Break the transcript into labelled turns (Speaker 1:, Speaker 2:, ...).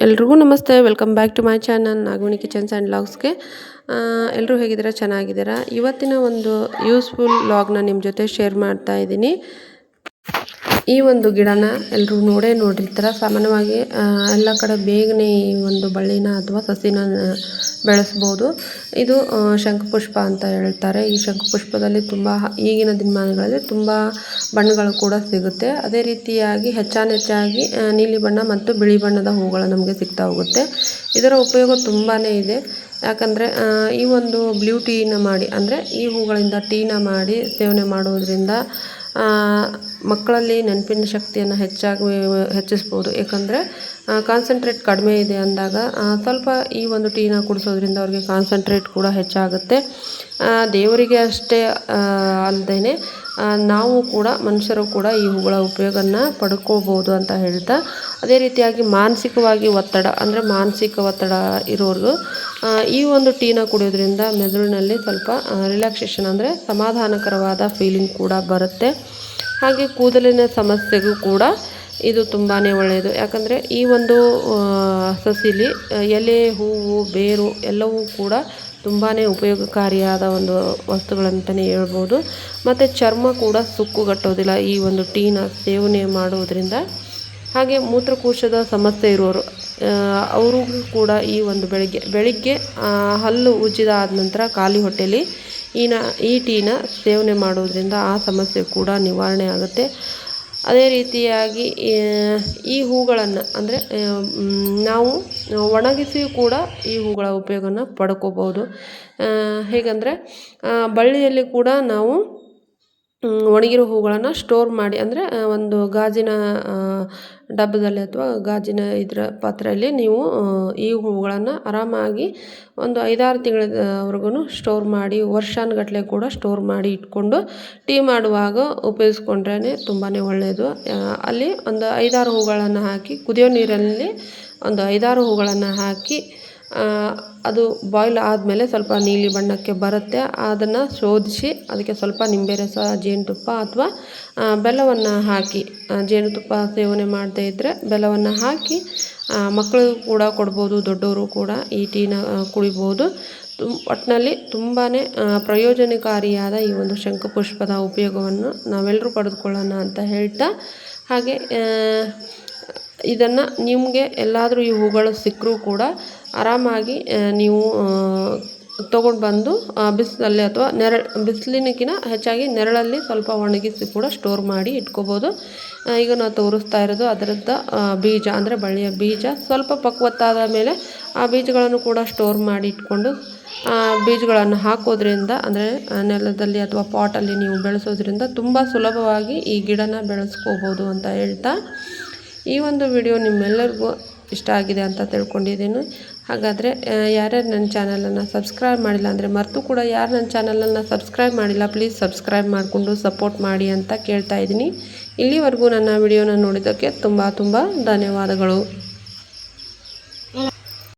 Speaker 1: ಎಲ್ರಿಗೂ ನಮಸ್ತೆ. Welcome back to my channel Nagamani kitchens and ವ್ಲಾಗ್ಸ್ಗೆ. ಎಲ್ಲರೂ ಹೇಗಿದ್ದೀರಾ? ಚೆನ್ನಾಗಿದ್ದೀರಾ? ಇವತ್ತಿನ ಒಂದು ಯೂಸ್ಫುಲ್ ವ್ಲಾಗ್ನ ನಿಮ್ಮ ಜೊತೆ ಶೇರ್ ಮಾಡ್ತಾ ಇದ್ದೀನಿ. ಈ ಒಂದು ಗಿಡನ ಎಲ್ಲರೂ ನೋಡಿರ್ತಾರೆ. ಸಾಮಾನ್ಯವಾಗಿ ಎಲ್ಲ ಕಡೆ ಬೇಗನೆ ಈ ಒಂದು ಬಳ್ಳಿನ ಅಥವಾ ಸಸಿನ ಬೆಳೆಸ್ಬೋದು. ಇದು ಶಂಖಪುಷ್ಪ ಅಂತ ಹೇಳ್ತಾರೆ. ಈ ಶಂಖಪುಷ್ಪದಲ್ಲಿ ತುಂಬ ಈಗಿನ ದಿನಮಾನಗಳಲ್ಲಿ ತುಂಬ ಬಣ್ಣಗಳು ಕೂಡ ಸಿಗುತ್ತೆ. ಅದೇ ರೀತಿಯಾಗಿ ಹೆಚ್ಚಾಗಿ ನೀಲಿ ಬಣ್ಣ ಮತ್ತು ಬಿಳಿ ಬಣ್ಣದ ಹೂಗಳು ನಮಗೆ ಸಿಗ್ತಾ ಹೋಗುತ್ತೆ. ಇದರ ಉಪಯೋಗ ತುಂಬಾ ಇದೆ. ಯಾಕಂದರೆ ಈ ಒಂದು ಬ್ಲೂ ಟೀನ ಮಾಡಿ, ಅಂದರೆ ಈ ಹೂಗಳಿಂದ ಟೀನ ಮಾಡಿ ಸೇವನೆ ಮಾಡೋದ್ರಿಂದ ಮಕ್ಕಳಲ್ಲಿ ನೆನಪಿನ ಶಕ್ತಿಯನ್ನು ಹೆಚ್ಚಿಸ್ಬೋದು. ಏಕೆಂದರೆ ಕಾನ್ಸಂಟ್ರೇಟ್ ಕಡಿಮೆ ಇದೆ ಅಂದಾಗ ಸ್ವಲ್ಪ ಈ ಒಂದು ಟೀನ ಕುಡಿಸೋದ್ರಿಂದ ಅವ್ರಿಗೆ ಕಾನ್ಸಂಟ್ರೇಟ್ ಕೂಡ ಹೆಚ್ಚಾಗುತ್ತೆ. ದೇವರಿಗೆ ಅಷ್ಟೇ ಅಲ್ಲದೇ ನಾವು ಕೂಡ ಮನುಷ್ಯರು ಕೂಡ ಈ ಹೂಗಳ ಉಪಯೋಗನ ಪಡ್ಕೋಬೋದು ಅಂತ ಹೇಳ್ತಾ, ಅದೇ ರೀತಿಯಾಗಿ ಮಾನಸಿಕವಾಗಿ ಒತ್ತಡ, ಅಂದರೆ ಮಾನಸಿಕ ಒತ್ತಡ ಇರೋರು ಈ ಒಂದು ಟೀನ ಕುಡಿಯೋದ್ರಿಂದ ಮೆದುಳಿನಲ್ಲಿ ಸ್ವಲ್ಪ ರಿಲ್ಯಾಕ್ಸೇಷನ್, ಅಂದರೆ ಸಮಾಧಾನಕರವಾದ ಫೀಲಿಂಗ್ ಕೂಡ ಬರುತ್ತೆ. ಹಾಗೆ ಕೂದಲಿನ ಸಮಸ್ಯೆಗೂ ಕೂಡ ಇದು ತುಂಬಾ ಒಳ್ಳೆಯದು. ಯಾಕಂದರೆ ಈ ಒಂದು ಸಸಿಲಿ ಎಲೆ, ಹೂವು, ಬೇರು ಎಲ್ಲವೂ ಕೂಡ ತುಂಬಾ ಉಪಯೋಗಕಾರಿಯಾದ ಒಂದು ವಸ್ತುಗಳಂತಲೇ ಹೇಳ್ಬೋದು. ಮತ್ತು ಚರ್ಮ ಕೂಡ ಸುಕ್ಕುಗಟ್ಟೋದಿಲ್ಲ ಈ ಒಂದು ಟೀನ ಸೇವನೆ ಮಾಡೋದ್ರಿಂದ. ಹಾಗೆ ಮೂತ್ರಕೋಶದ ಸಮಸ್ಯೆ ಇರೋರು ಅವ್ರಿಗೂ ಕೂಡ ಈ ಒಂದು ಬೆಳಿಗ್ಗೆ ಹಲ್ಲು ಉಜ್ಜಿದ ಆದ ನಂತರ ಖಾಲಿ ಹೊಟ್ಟೆಯಲ್ಲಿ ಈ ಟೀನ ಸೇವನೆ ಮಾಡೋದ್ರಿಂದ ಆ ಸಮಸ್ಯೆ ಕೂಡ ನಿವಾರಣೆ ಆಗುತ್ತೆ. ಅದೇ ರೀತಿಯಾಗಿ ಈ ಹೂಗಳನ್ನು, ಅಂದರೆ ನಾವು ಒಣಗಿಸಿಯೂ ಕೂಡ ಈ ಹೂಗಳ ಉಪಯೋಗನ ಪಡ್ಕೋಬೋದು. ಹೇಗೆಂದರೆ ಬಳ್ಳಿಯಲ್ಲಿ ಕೂಡ ನಾವು ಒಣಗಿರೋ ಹೂಗಳನ್ನು ಸ್ಟೋರ್ ಮಾಡಿ, ಅಂದರೆ ಒಂದು ಗಾಜಿನ ಡಬ್ಬದಲ್ಲಿ ಅಥವಾ ಗಾಜಿನ ಪಾತ್ರೆಯಲ್ಲಿ ನೀವು ಈ ಹೂಗಳನ್ನು ಆರಾಮಾಗಿ ಒಂದು 5-6 ತಿಂಗಳವರೆಗೂ ಸ್ಟೋರ್ ಮಾಡಿ, ವರ್ಷಾನುಗಟ್ಟಲೆ ಕೂಡ ಸ್ಟೋರ್ ಮಾಡಿ ಇಟ್ಕೊಂಡು ಟೀ ಮಾಡುವಾಗ ಉಪಯೋಗಿಸ್ಕೊಂಡ್ರೇ ತುಂಬಾ ಒಳ್ಳೆಯದು. ಅಲ್ಲಿ ಒಂದು 5-6 ಹೂಗಳನ್ನು ಹಾಕಿ, ಕುದಿಯೋ ನೀರಲ್ಲಿ ಒಂದು 5-6 ಹೂಗಳನ್ನು ಹಾಕಿ, ಅದು ಬಾಯ್ಲ್ ಆದಮೇಲೆ ಸ್ವಲ್ಪ ನೀಲಿ ಬಣ್ಣಕ್ಕೆ ಬರುತ್ತೆ. ಅದನ್ನು ಶೋಧಿಸಿ ಅದಕ್ಕೆ ಸ್ವಲ್ಪ ನಿಂಬೆ ರಸ, ಜೇನುತುಪ್ಪ ಅಥವಾ ಬೆಲ್ಲವನ್ನು ಹಾಕಿ, ಜೇನುತುಪ್ಪ ಸೇವನೆ ಮಾಡದೇ ಇದ್ದರೆ ಬೆಲ್ಲವನ್ನು ಹಾಕಿ ಮಕ್ಕಳಿಗೂ ಕೂಡ ಕೊಡ್ಬೋದು, ದೊಡ್ಡವರು ಕೂಡ ಈ ಟೀನ ಕುಡಿಬೋದು. ಒಟ್ಟಿನಲ್ಲಿ ತುಂಬಾ ಪ್ರಯೋಜನಕಾರಿಯಾದ ಈ ಒಂದು ಶಂಖಪುಷ್ಪದ ಉಪಯೋಗವನ್ನು ನಾವೆಲ್ಲರೂ ಪಡೆದುಕೊಳ್ಳೋಣ ಅಂತ ಹೇಳ್ತಾ, ಹಾಗೆ ಇದನ್ನು ನಿಮಗೆ ಎಲ್ಲಾದರೂ ಈ ಹೂಗಳು ಸಿಕ್ಕರೂ ಕೂಡ ಆರಾಮಾಗಿ ನೀವು ತೊಗೊಂಡು ಬಂದು ಬಿಸಿಲಲ್ಲಿ ಅಥವಾ ಬಿಸಿಲಿನಕ್ಕಿಂತ ಹೆಚ್ಚಾಗಿ ನೆರಳಲ್ಲಿ ಸ್ವಲ್ಪ ಒಣಗಿಸಿ ಕೂಡ ಸ್ಟೋರ್ ಮಾಡಿ ಇಟ್ಕೋಬೋದು. ಈಗ ನಾವು ತೋರಿಸ್ತಾ ಇರೋದು ಅದರದ್ದು ಬೀಜ, ಅಂದರೆ ಬಳ್ಳಿಯ ಬೀಜ. ಸ್ವಲ್ಪ ಪಕ್ವತ್ತಾದ ಮೇಲೆ ಆ ಬೀಜಗಳನ್ನು ಕೂಡ ಸ್ಟೋರ್ ಮಾಡಿ ಇಟ್ಕೊಂಡು ಬೀಜಗಳನ್ನು ಹಾಕೋದ್ರಿಂದ, ಅಂದರೆ ನೆಲದಲ್ಲಿ ಅಥವಾ ಪಾಟಲ್ಲಿ ನೀವು ಬೆಳೆಸೋದ್ರಿಂದ ತುಂಬ ಸುಲಭವಾಗಿ ಈ ಗಿಡನ ಬೆಳೆಸ್ಕೋಬೋದು ಅಂತ ಹೇಳ್ತಾ, ಈ ಒಂದು ವಿಡಿಯೋ ನಿಮ್ಮೆಲ್ಲರಿಗೂ ಇಷ್ಟ ಆಗಿದೆ ಅಂತ ತಿಳ್ಕೊಂಡಿದ್ದೀನಿ. ಹಾಗಾದರೆ ಯಾರ್ಯಾರು ನನ್ನ ಚಾನಲನ್ನು ಸಬ್ಸ್ಕ್ರೈಬ್ ಮಾಡಿಲ್ಲ, ಅಂದರೆ ಮರೆತು ಕೂಡ ಯಾರು ನನ್ನ ಚಾನಲನ್ನು ಸಬ್ಸ್ಕ್ರೈಬ್ ಮಾಡಿಲ್ಲ, ಪ್ಲೀಸ್ ಸಬ್ಸ್ಕ್ರೈಬ್ ಮಾಡಿಕೊಂಡು ಸಪೋರ್ಟ್ ಮಾಡಿ ಅಂತ ಕೇಳ್ತಾ ಇದ್ದೀನಿ. ಇಲ್ಲಿವರೆಗೂ ನನ್ನ ವಿಡಿಯೋನ ನೋಡಿದ್ದಕ್ಕೆ ತುಂಬ ಧನ್ಯವಾದಗಳು.